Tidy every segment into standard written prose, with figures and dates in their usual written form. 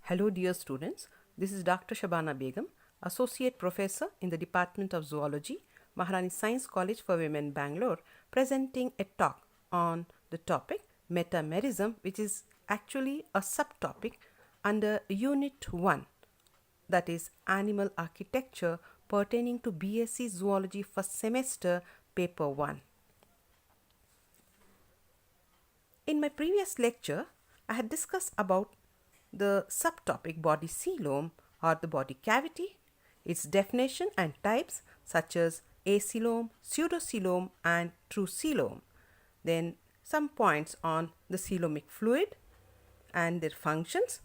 Hello dear students, this is Dr. Shabana Begum, Associate Professor in the Department of Zoology, Maharani Science College for Women, Bangalore, presenting a talk on the topic metamerism, which is actually a subtopic under Unit 1, that is Animal Architecture, pertaining to BSc Zoology first semester, paper 1. In my previous lecture, I had discussed about the subtopic body coelom or the body cavity, its definition and types such as acoelom, pseudocoelom and true coelom. Then some points on the coelomic fluid and their functions.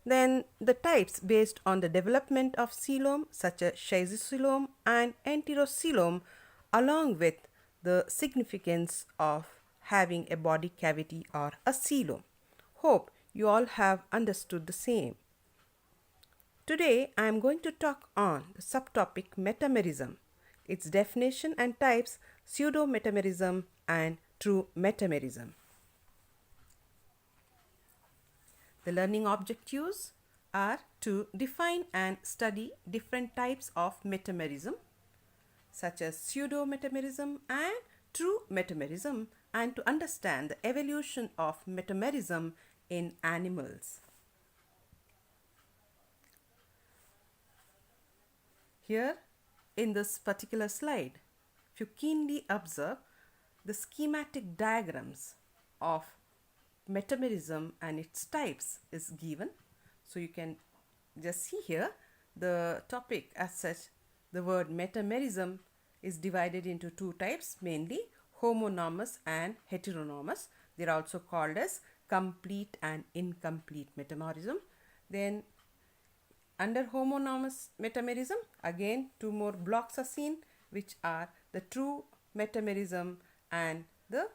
Then the types based on the development of coelom such as schizocoelom and enterocoelom, along with the significance of having a body cavity or a coelom. Hope you all have understood the same. Today I am going to talk on the subtopic metamerism, its definition and types, pseudo-metamerism and true metamerism. The learning objectives are to define and study different types of metamerism such as pseudo-metamerism and true metamerism, and to understand the evolution of metamerism in animals. Here in this particular slide, if you keenly observe, the schematic diagrams of metamerism and its types is given. So you can just see here the topic as such. The word metamerism is divided into two types, mainly homonormous and heteronormous. They are also called as complete and incomplete metamerism. Then under homonormous metamerism, again two more blocks are seen, which are the true metamerism and the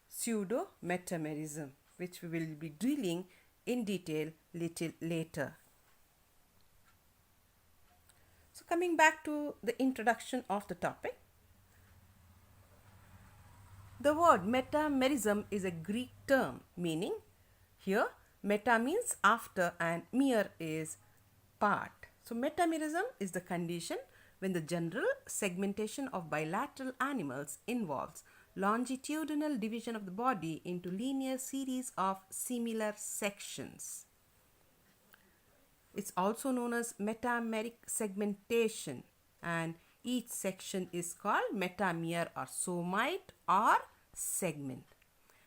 pseudo metamerism, which we will be dealing in detail little later. So coming back to the introduction of the topic, the word metamerism is a Greek term meaning, here meta means after and mer is part. So metamerism is the condition when the general segmentation of bilateral animals involves longitudinal division of the body into linear series of similar sections. It's also known as metameric segmentation, and each section is called metamer or somite or segment,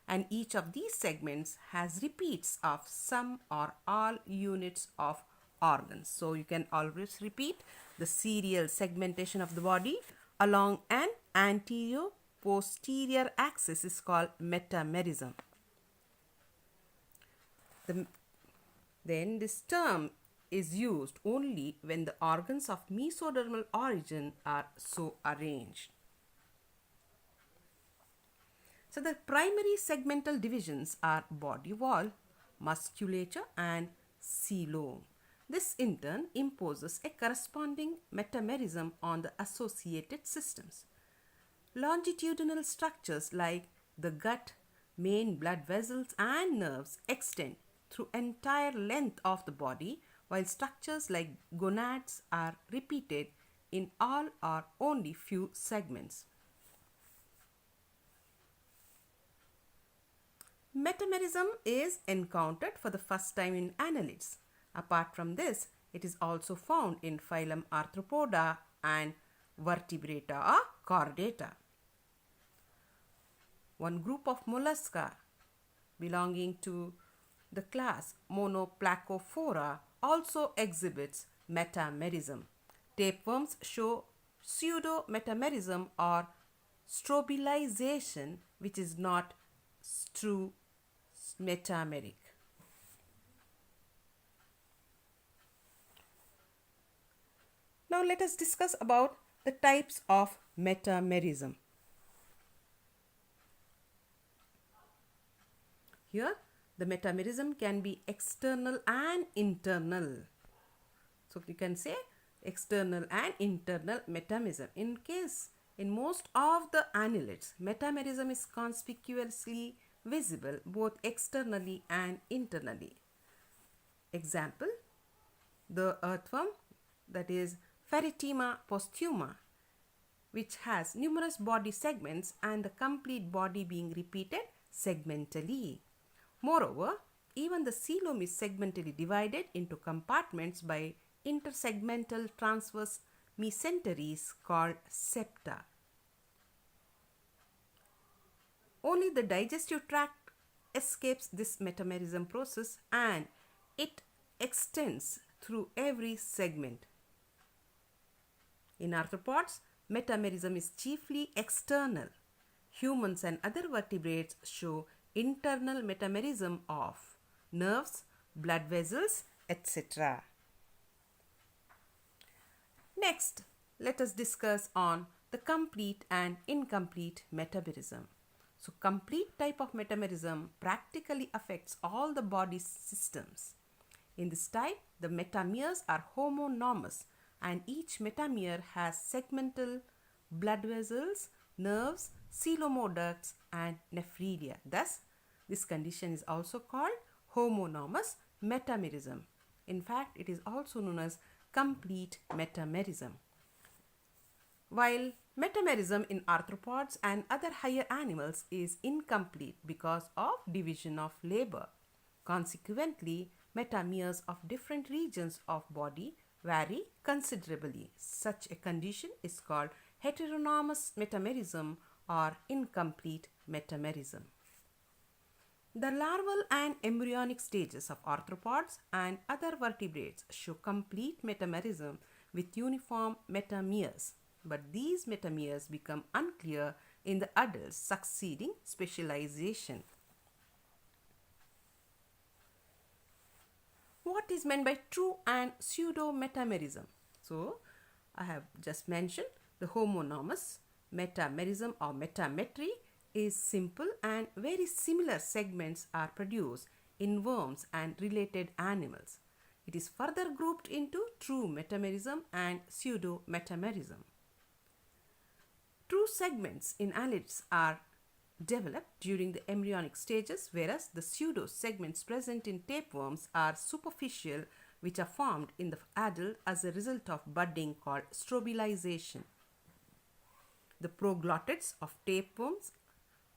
and each of these segments has repeats of some or all units of organs. So you can always repeat the serial segmentation of the body along an anterior posterior axis is called metamerism. Then this term is used only when the organs of mesodermal origin are so arranged. So the primary segmental divisions are body wall, musculature and coelom. This in turn imposes a corresponding metamerism on the associated systems. Longitudinal structures like the gut, main blood vessels and nerves extend through entire length of the body, while structures like gonads are repeated in all or only few segments. Metamerism is encountered for the first time in annelids. Apart from this, it is also found in phylum Arthropoda and vertebrata or chordata. One group of mollusca belonging to the class Monoplacophora also exhibits metamerism. Tapeworms show pseudo-metamerism or strobilization, which is not true metameric. Now let us discuss about the types of metamerism. Here the metamerism can be external and internal. So you can say external and internal metamerism. In most of the annelids, metamerism is conspicuously visible both externally and internally. Example, the earthworm, that is Ferritima posthuma, which has numerous body segments and the complete body being repeated segmentally. Moreover, even the coelom is segmentally divided into compartments by intersegmental transverse mesenteries called septa. Only the digestive tract escapes this metamerism process and it extends through every segment. In arthropods, metamerism is chiefly external. Humans and other vertebrates show internal metamerism of nerves, blood vessels, etc. Next, let us discuss on the complete and incomplete metamerism. So, complete type of metamerism practically affects all the body systems. In this type, the metameres are homonormous and each metamere has segmental blood vessels, nerves, coelomoducts and nephridia. Thus, this condition is also called homonormous metamerism. In fact, it is also known as complete metamerism. While metamerism in arthropods and other higher animals is incomplete because of division of labor. Consequently, metameres of different regions of body vary considerably. Such a condition is called heteronormous metamerism or incomplete metamerism. The larval and embryonic stages of arthropods and other vertebrates show complete metamerism with uniform metameres, but these metameres become unclear in the adults succeeding specialization. What is meant by true and pseudo metamerism? So, I have just mentioned the homonormous metamerism or metametry is simple and very similar segments are produced in worms and related animals. It is further grouped into true metamerism and pseudo metamerism. True segments in annelids are developed during the embryonic stages, whereas the pseudo segments present in tapeworms are superficial, which are formed in the adult as a result of budding called strobilization. The proglottids of tapeworms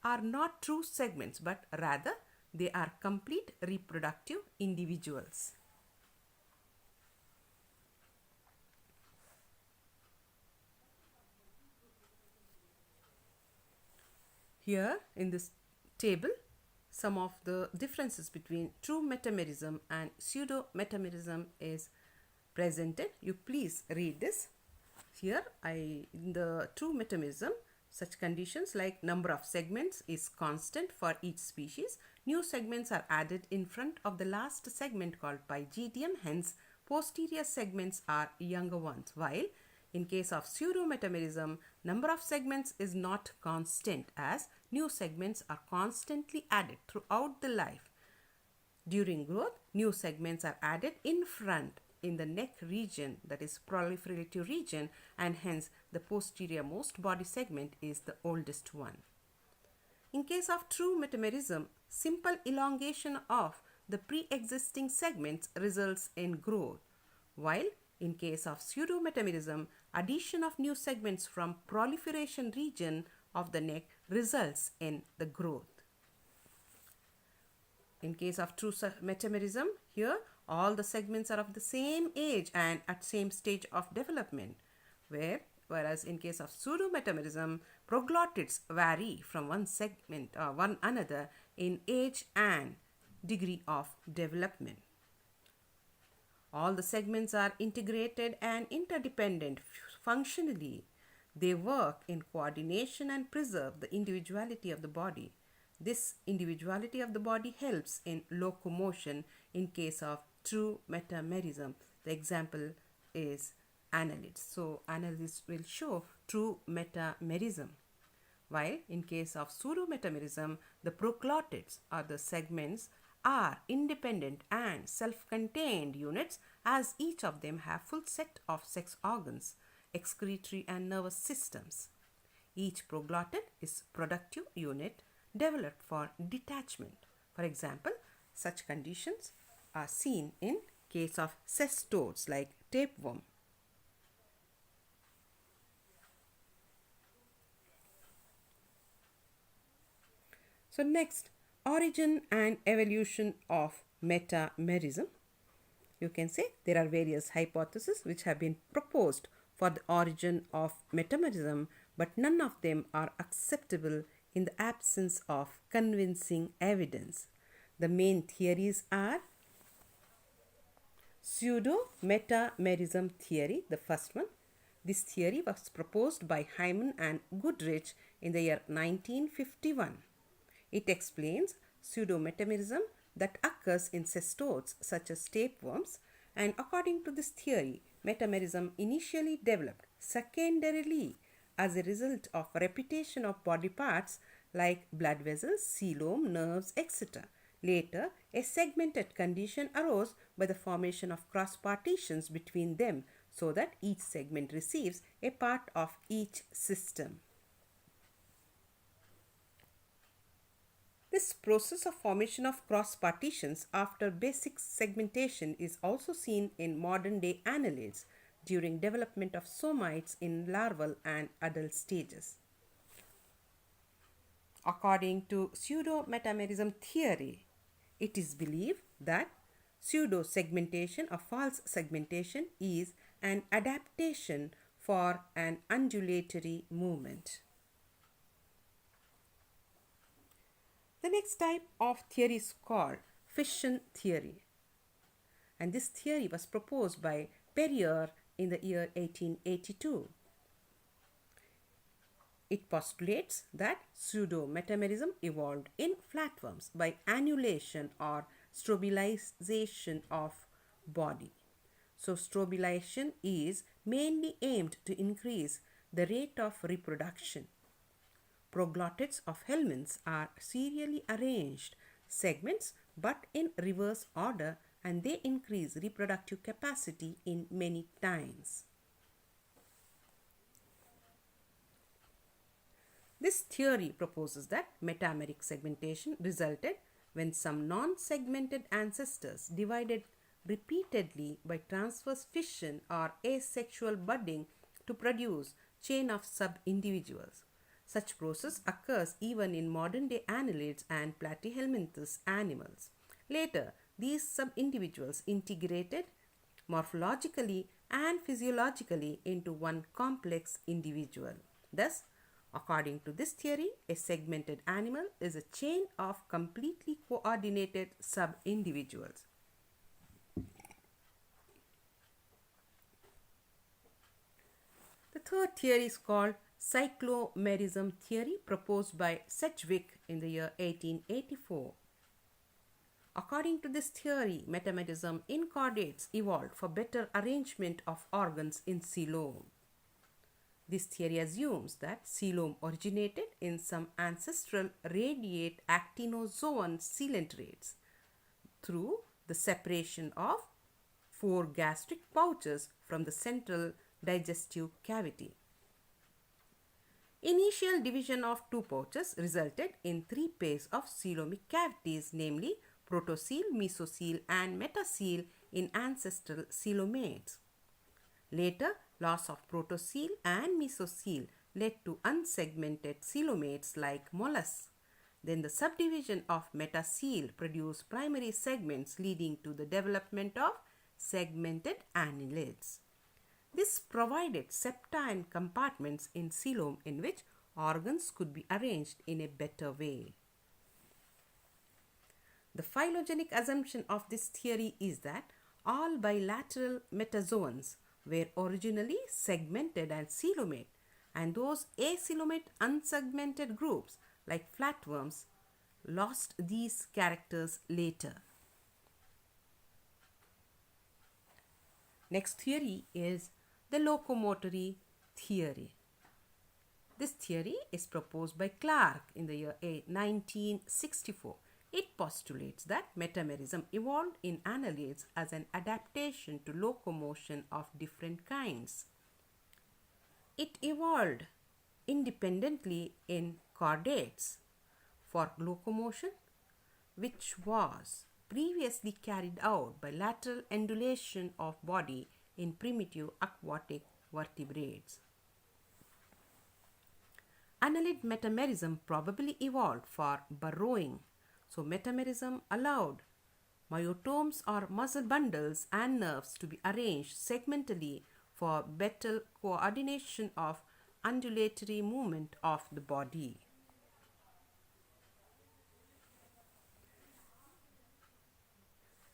are not true segments, but rather they are complete reproductive individuals. Here in this table, some of the differences between true metamerism and pseudo metamerism is presented. You please read this. Here in the true metamerism, such conditions like number of segments is constant for each species. New segments are added in front of the last segment called pygidium, hence posterior segments are younger ones, while in case of pseudo-metamerism, number of segments is not constant as new segments are constantly added throughout the life. During growth, new segments are added in front in the neck region, that is proliferative region, and hence the posterior most body segment is the oldest one. In case of true metamerism, simple elongation of the pre-existing segments results in growth, while in case of pseudo-metamerism, addition of new segments from proliferation region of the neck results in the growth. In case of true metamerism, here all the segments are of the same age and at same stage of development, whereas in case of pseudo-metamerism, proglottids vary from one segment or one another in age and degree of development. All the segments are integrated and interdependent functionally. They work in coordination and preserve the individuality of the body. This individuality of the body helps in locomotion in case of true metamerism. The example is annelids. So, annelids will show true metamerism. While in case of pseudo-metamerism, the proglottids or the segments are independent and self-contained units as each of them have full set of sex organs, excretory and nervous systems. Each proglottid is productive unit developed for detachment. For example, such conditions are seen in case of cestodes like tapeworm. So next, origin and evolution of metamerism. You can say there are various hypotheses which have been proposed for the origin of metamerism, but none of them are acceptable in the absence of convincing evidence. The main theories are pseudo-metamerism theory, the first one. This theory was proposed by Hyman and Goodrich in the year 1951. It explains pseudo-metamerism that occurs in cestodes such as tapeworms, and according to this theory, metamerism initially developed secondarily as a result of repetition of body parts like blood vessels, coelom, nerves, etc. Later, a segmented condition arose by the formation of cross partitions between them so that each segment receives a part of each system. This process of formation of cross partitions after basic segmentation is also seen in modern day annelids during development of somites in larval and adult stages. According to pseudo-metamerism theory, it is believed that pseudo-segmentation or false segmentation is an adaptation for an undulatory movement. The next type of theory is called fission theory, and this theory was proposed by Perrier in the year 1882. It postulates that pseudo-metamerism evolved in flatworms by annulation or strobilization of body. So strobilization is mainly aimed to increase the rate of reproduction. Proglottids of helminths are serially arranged segments but in reverse order, and they increase reproductive capacity in many times. This theory proposes that metameric segmentation resulted when some non-segmented ancestors divided repeatedly by transverse fission or asexual budding to produce chain of sub-individuals. Such process occurs even in modern-day annelids and platyhelminthes animals. Later, these sub-individuals integrated morphologically and physiologically into one complex individual. Thus, according to this theory, a segmented animal is a chain of completely coordinated sub-individuals. The third theory is called cyclomerism theory, proposed by Sedgwick in the year 1884. According to this theory, metamerism in chordates evolved for better arrangement of organs in coelom. This theory assumes that coelom originated in some ancestral radiate actinozoan coelentrates through the separation of 4 gastric pouches from the central digestive cavity. Initial division of 2 pouches resulted in 3 pairs of coelomic cavities, namely protocoel, mesocoel, and metacoel in ancestral coelomates. Later, loss of protocoel and mesocoel led to unsegmented coelomates like mollusks. Then the subdivision of metacoel produced primary segments, leading to the development of segmented annelids. This provided septine compartments in coelom in which organs could be arranged in a better way. The phylogenic assumption of this theory is that all bilateral metazoans were originally segmented and coelomate, and those acoelomate unsegmented groups like flatworms lost these characters later. Next theory is the locomotory theory. This theory is proposed by Clark in the year 1964. It postulates that metamerism evolved in annelids as an adaptation to locomotion of different kinds. It evolved independently in chordates for locomotion, which was previously carried out by lateral undulation of body in primitive aquatic vertebrates. Annelid metamerism probably evolved for burrowing. So metamerism allowed myotomes or muscle bundles and nerves to be arranged segmentally for better coordination of undulatory movement of the body.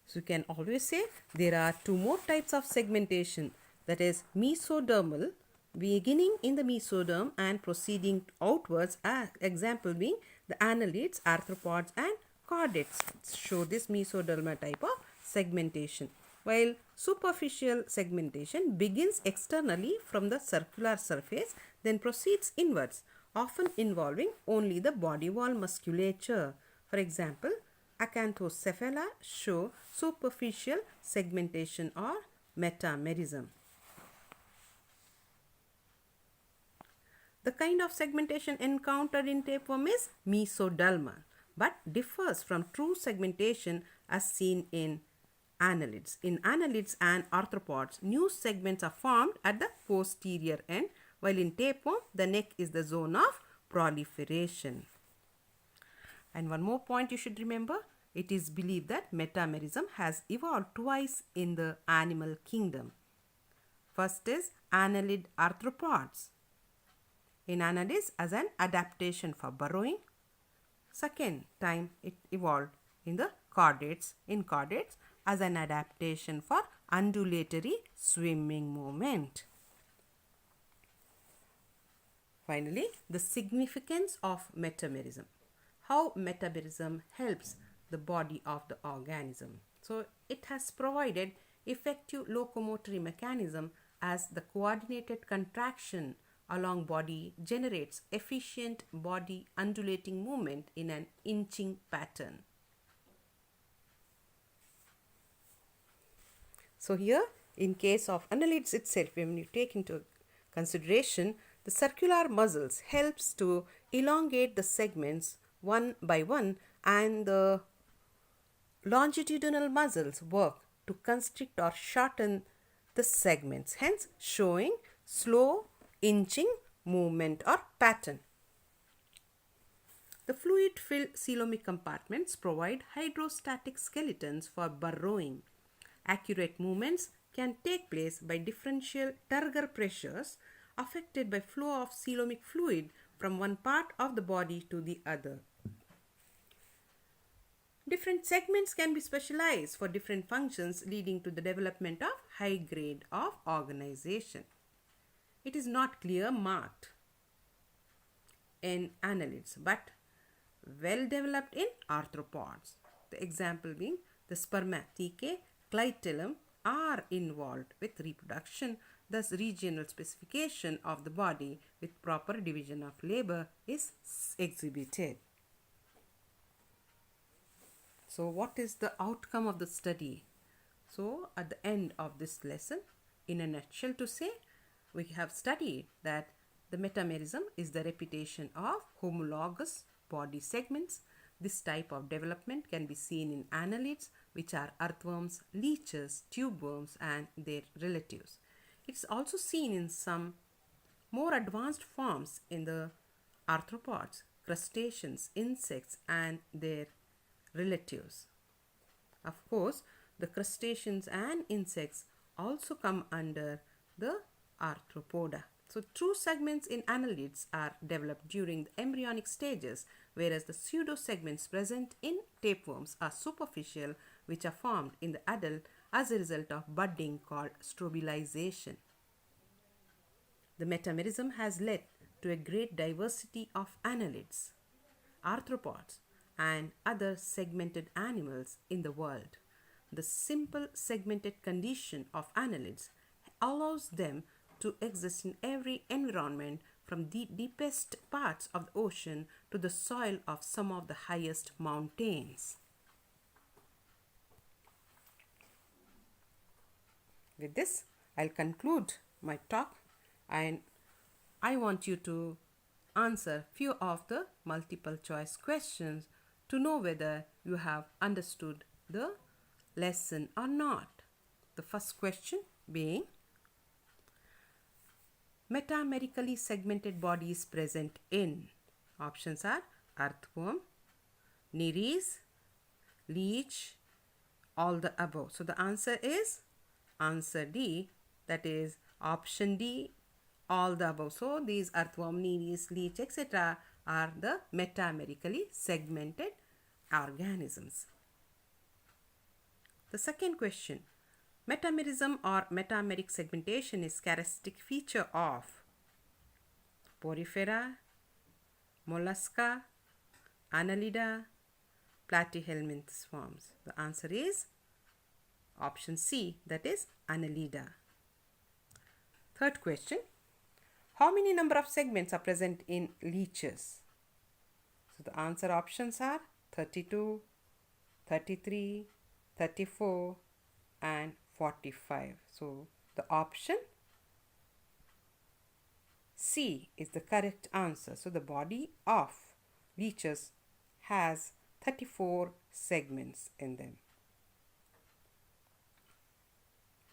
So you can always say there are two more types of segmentation, that is mesodermal, beginning in the mesoderm and proceeding outwards, example being the annelids, arthropods and chordates show this mesodermal type of segmentation, while superficial segmentation begins externally from the circular surface then proceeds inwards, often involving only the body wall musculature. For example, acanthocephala show superficial segmentation or metamerism. The kind of segmentation encountered in tapeworm is mesodermal, but differs from true segmentation as seen in annelids. In annelids and arthropods, new segments are formed at the posterior end, while in tapeworm, the neck is the zone of proliferation. And one more point you should remember, it is believed that metamerism has evolved twice in the animal kingdom. First is annelid arthropods. In annelids as an adaptation for burrowing. Second time it evolved in the chordates, as an adaptation for undulatory swimming movement. Finally, the significance of metamerism. How metamerism helps the body of the organism. So it has provided effective locomotory mechanism, as the coordinated contraction along body generates efficient body undulating movement in an inching pattern. So here, in case of annelids itself, when you take into consideration, the circular muscles helps to elongate the segments one by one, and the longitudinal muscles work to constrict or shorten the segments, hence showing slow inching movement or pattern. The fluid-filled coelomic compartments provide hydrostatic skeletons for burrowing. Accurate movements can take place by differential turgor pressures affected by flow of coelomic fluid from one part of the body to the other. Different segments can be specialized for different functions, leading to the development of high grade of organization. It is not clear marked in annelids, but well developed in arthropods. The example being the spermathecae, clitellum are involved with reproduction, thus regional specification of the body with proper division of labor is exhibited. So what is the outcome of the study? So at the end of this lesson, in a nutshell to say, we have studied that the metamerism is the repetition of homologous body segments. This type of development can be seen in annelids, which are earthworms, leeches, tube worms and their relatives. It's also seen in some more advanced forms in the arthropods, crustaceans, insects and their relatives. Of course, the crustaceans and insects also come under the arthropoda. So true segments in annelids are developed during the embryonic stages, whereas the pseudo segments present in tapeworms are superficial, which are formed in the adult as a result of budding called strobilization. The metamerism has led to a great diversity of annelids, arthropods and other segmented animals in the world. The simple segmented condition of annelids allows them to exist in every environment, from the deepest parts of the ocean to the soil of some of the highest mountains. With this, I'll conclude my talk, and I want you to answer few of the multiple choice questions to know whether you have understood the lesson or not. The first question being, metamerically segmented bodies present in. Options are earthworm, nereis, leech, all the above. So the answer is answer D, that is option D, all the above. So these earthworm, nereis, leech, etc. are the metamerically segmented organisms. The second question, metamerism or metameric segmentation is characteristic feature of porifera, mollusca, annelida, platyhelminthes forms. The answer is option C, that is annelida. Third question, how many number of segments are present in leeches? So the answer options are 32, 33, 34 and 45. So the option C is the correct answer. So the body of leeches has 34 segments in them.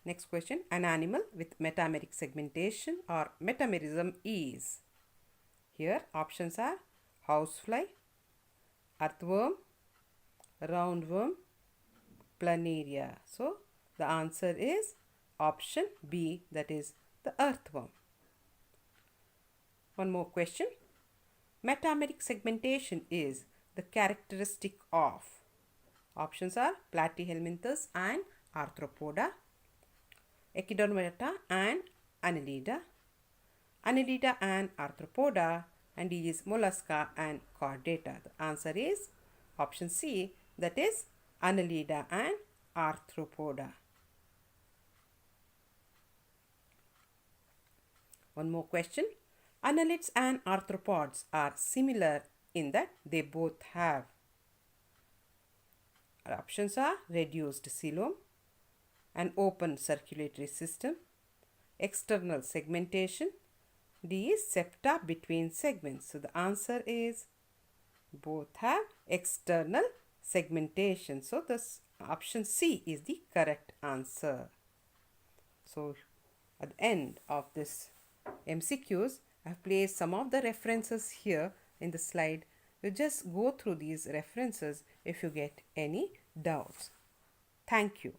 Next question, an animal with metameric segmentation or metamerism is. Here options are housefly, earthworm, roundworm, planaria. So the answer is option B, that is the earthworm. One more question. Metameric segmentation is the characteristic of. Options are platyhelminthes and arthropoda, echinodermata and annelida, annelida and arthropoda, and D is mollusca and chordata. The answer is option C, that is annelida and arthropoda. One more question. Annelids and arthropods are similar in that they both have. Our options are reduced coelom, an open circulatory system, external segmentation, D is septa between segments. So the answer is both have external segmentation. So this option C is the correct answer. So at the end of this MCQs, I have placed some of the references here in the slide. You just go through these references if you get any doubts. Thank you.